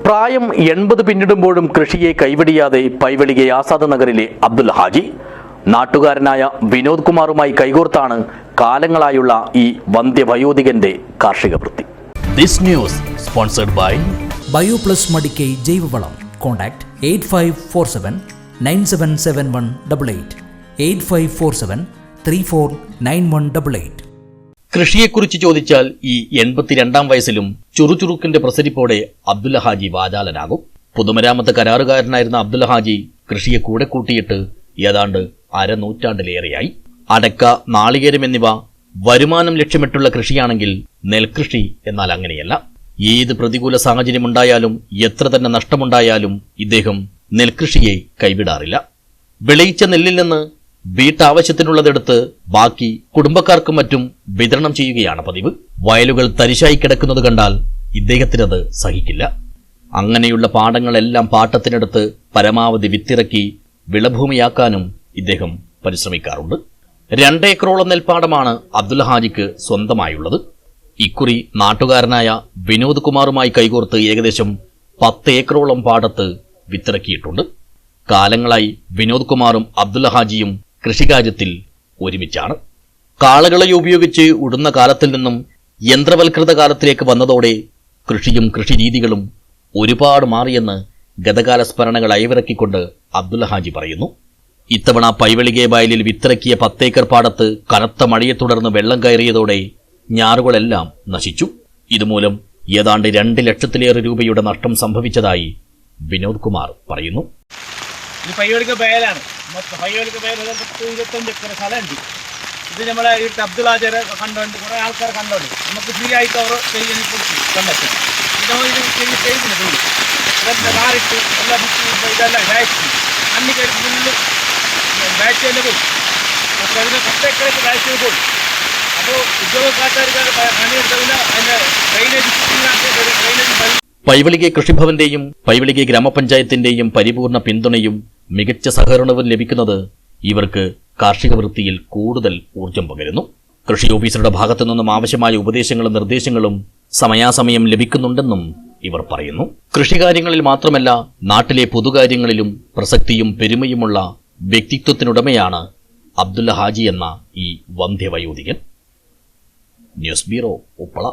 പ്രായം 80 പിന്നിടുമ്പോഴും കൃഷിയെ കൈവിടിയാതെ പൈവെളികെ ആസാദ് നഗറിലെ അബ്ദുൽ ഹാജി നാട്ടുകാരനായ വിനോദ് കുമാറുമായി കൈകോർത്താണ് കാലങ്ങളായുള്ള ഈ വന്ധ്യവയോധികന്റെ കാർഷിക വൃത്തി. This news sponsored by Bioplus Madikai ജൈവവളം. കോൺടാക്ട് 8547977188 8547349188. കൃഷിയെക്കുറിച്ച് ചോദിച്ചാൽ ഈ 82-ാം വയസ്സിലും ചുറുചുറുക്കിന്റെ പ്രസരിപ്പോടെ അബ്ദുൽ ഹാജി വാചാലനാകും. പൊതുമരാമത്ത് കരാറുകാരനായിരുന്ന അബ്ദുൽ ഹാജി കൃഷിയെ കൂടെ കൂട്ടിയിട്ട് ഏതാണ്ട് അരനൂറ്റാണ്ടിലേറെയായി. അടക്ക, നാളികേരം എന്നിവ വരുമാനം ലക്ഷ്യമിട്ടുള്ള കൃഷിയാണെങ്കിൽ നെൽകൃഷി എന്നാൽ അങ്ങനെയല്ല. ഏത് പ്രതികൂല സാഹചര്യമുണ്ടായാലും എത്ര തന്നെ നഷ്ടമുണ്ടായാലും ഇദ്ദേഹം നെൽകൃഷിയെ കൈവിടാറില്ല. വിളയിച്ച നെല്ലിൽ നിന്ന് വീട്ടാവശ്യത്തിനുള്ളതെടുത്ത് ബാക്കി കുടുംബക്കാർക്കും മറ്റും വിതരണം ചെയ്യുകയാണ് പതിവ്. വയലുകൾ തരിശായി കിടക്കുന്നത് കണ്ടാൽ ഇദ്ദേഹത്തിനത് സഹിക്കില്ല. അങ്ങനെയുള്ള പാടങ്ങളെല്ലാം പാട്ടത്തിനെടുത്ത് പരമാവധി വിത്തിറക്കി വിളഭൂമിയാക്കാനും ഇദ്ദേഹം പരിശ്രമിക്കാറുണ്ട്. 2 ഏക്കറോളം നെൽപ്പാടമാണ് അബ്ദുൽ ഹാജിക്ക് സ്വന്തമായുള്ളത്. ഇക്കുറി നാട്ടുകാരനായ വിനോദ് കുമാറുമായി കൈകോർത്ത് ഏകദേശം 10 ഏക്കറോളം പാടത്ത് വിത്തിറക്കിയിട്ടുണ്ട്. കാലങ്ങളായി വിനോദ് കുമാറും അബ്ദുൽ ഹാജിയും കൃഷികാര്യത്തിൽ ഒരുമിച്ചാണ്. കാളകളെ ഉപയോഗിച്ച് ഉടുന്ന കാലത്തിൽ നിന്നും യന്ത്രവൽകൃത കാലത്തിലേക്ക് വന്നതോടെ കൃഷിയും കൃഷിരീതികളും ഒരുപാട് മാറിയെന്ന് ഗതകാല സ്മരണകൾ അയവിറക്കിക്കൊണ്ട് അബ്ദുൽ ഹാജി പറയുന്നു. ഇത്തവണ പൈവെളികെ വയലിൽ വിത്തിറക്കിയ 10 ഏക്കർ പാടത്ത് കനത്ത മഴയെ തുടർന്ന് വെള്ളം കയറിയതോടെ ഞാറുകളെല്ലാം നശിച്ചു. ഇതുമൂലം ഏതാണ്ട് 2 ലക്ഷത്തിലേറെ രൂപയുടെ നഷ്ടം സംഭവിച്ചതായി വിനോദ് കുമാർ പറയുന്നു. ഇത് പയ്യോലിക്ക ബയലാണ്. പയ്യോലിക്ക ബയൽ 25 ഏക്കർ സ്ഥലമുണ്ട്. ഇത് നമ്മളെ ഈ അബ്ദുൽ ഹാജിയെ കണ്ടുകൊണ്ട് കുറേ ആൾക്കാർ കണ്ടോണ്ട് നമുക്ക് ഫ്രീ ആയിട്ട് അവർ ചെയ്യാൻ കണ്ടെത്തും. ഇത് ചെയ്യുന്നുണ്ട്. ഇതെല്ലാം കാറിട്ട് എല്ലാം ഇതെല്ലാം ബാച്ച് അന്നിക്ക് ഫുള്ള് ബാച്ച് തന്നെ പോയി. അപ്പോൾ അതിന് 10 ഏക്കറൊക്കെ ബാച്ച് പോയി. അപ്പോൾ ഉദ്യോഗക്കാർക്ക് പണിയെടുത്തതിന് അതിൻ്റെ ഡ്രെയിനേജ് ഡ്രെയിനേജ് പൈവെളികെ കൃഷിഭവന്റെയും പൈവെളികെ ഗ്രാമപഞ്ചായത്തിന്റെയും പരിപൂർണ പിന്തുണയും മികച്ച സഹകരണവും ലഭിക്കുന്നത് ഇവർക്ക് കാർഷിക വൃത്തിയിൽ കൂടുതൽ ഊർജം പകരുന്നു. കൃഷി ഓഫീസറുടെ ഭാഗത്തു നിന്നും ആവശ്യമായ ഉപദേശങ്ങളും നിർദ്ദേശങ്ങളും സമയാസമയം ലഭിക്കുന്നുണ്ടെന്നും ഇവർ പറയുന്നു. കൃഷികാര്യങ്ങളിൽ മാത്രമല്ല നാട്ടിലെ പൊതുകാര്യങ്ങളിലും പ്രസക്തിയും പെരുമയുമുള്ള വ്യക്തിത്വത്തിനുടമയാണ് അബ്ദുൽ ഹാജി എന്ന ഈ വന്ധ്യവയോധികൻ. News bureau, Uppala.